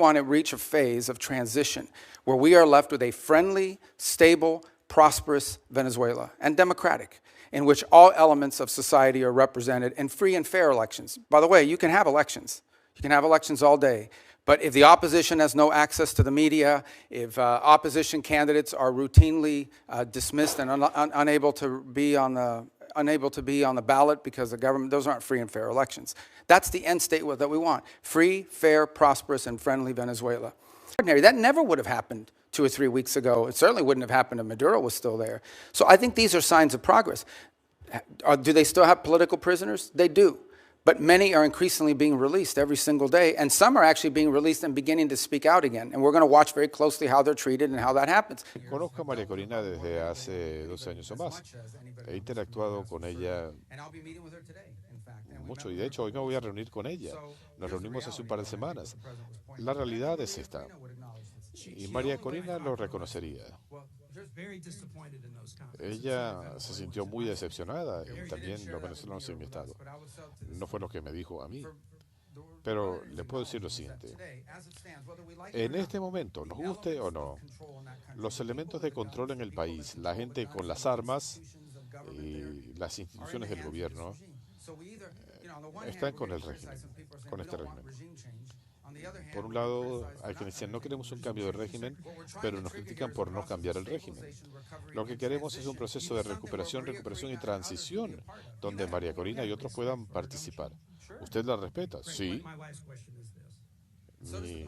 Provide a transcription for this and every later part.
want to reach a phase of transition where we are left with a friendly, stable, prosperous Venezuela, and democratic, in which all elements of society are represented in free and fair elections. By the way, you can have elections. You can have elections all day. But if the opposition has no access to the media, if opposition candidates are routinely dismissed and unable to be on the ballot because the government, those aren't free and fair elections. That's the end state that we want. Free, fair, prosperous, and friendly Venezuela. That never would have happened 2 or 3 weeks ago. It certainly wouldn't have happened if Maduro was still there. So I think these are signs of progress. Do they still have political prisoners? They do. But many are increasingly being released every single day, and some are actually being released and beginning to speak out again. And we're going to watch very closely how they're treated and how that happens. Conozco a María Corina desde hace 12 años o más. He interactuado con ella mucho y de hecho hoy me voy a reunir con ella. Nos reunimos hace un par de semanas. La realidad es esta. Y María Corina lo reconocería. Ella se sintió muy decepcionada y también los venezolanos en mi estado. No fue lo que me dijo a mí. Pero le puedo decir lo siguiente. En este momento, nos guste o no, los elementos de control en el país, la gente con las armas y las instituciones del gobierno, están con el régimen, con este régimen. Por un lado, hay quienes dicen, no queremos un cambio de régimen, pero nos critican por no cambiar el régimen. Lo que queremos es un proceso de recuperación y transición, donde María Corina y otros puedan participar. ¿Usted la respeta? Sí. Mi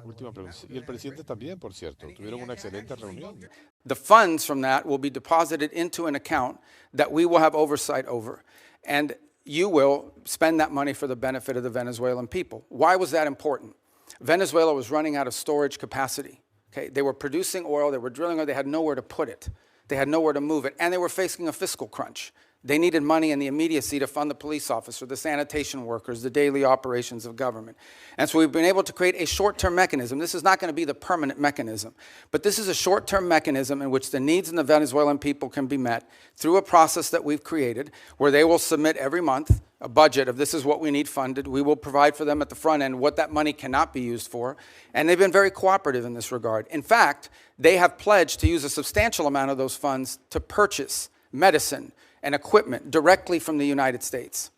última pregunta. Y el presidente también, por cierto. Tuvieron una excelente reunión. The funds from that will be deposited into an account that we will have oversight over. And you will spend that money for the benefit of the Venezuelan people. Why was that important? Venezuela was running out of storage capacity. Okay? They were producing oil, they were drilling oil, they had nowhere to put it. They had nowhere to move it, and they were facing a fiscal crunch. They needed money in the immediacy to fund the police officer, the sanitation workers, the daily operations of government. And so we've been able to create a short-term mechanism. This is not going to be the permanent mechanism, but this is a short-term mechanism in which the needs of the Venezuelan people can be met through a process that we've created where they will submit every month a budget of this is what we need funded. We will provide for them at the front end what that money cannot be used for. And they've been very cooperative in this regard. In fact, they have pledged to use a substantial amount of those funds to purchase medicine and equipment directly from the United States.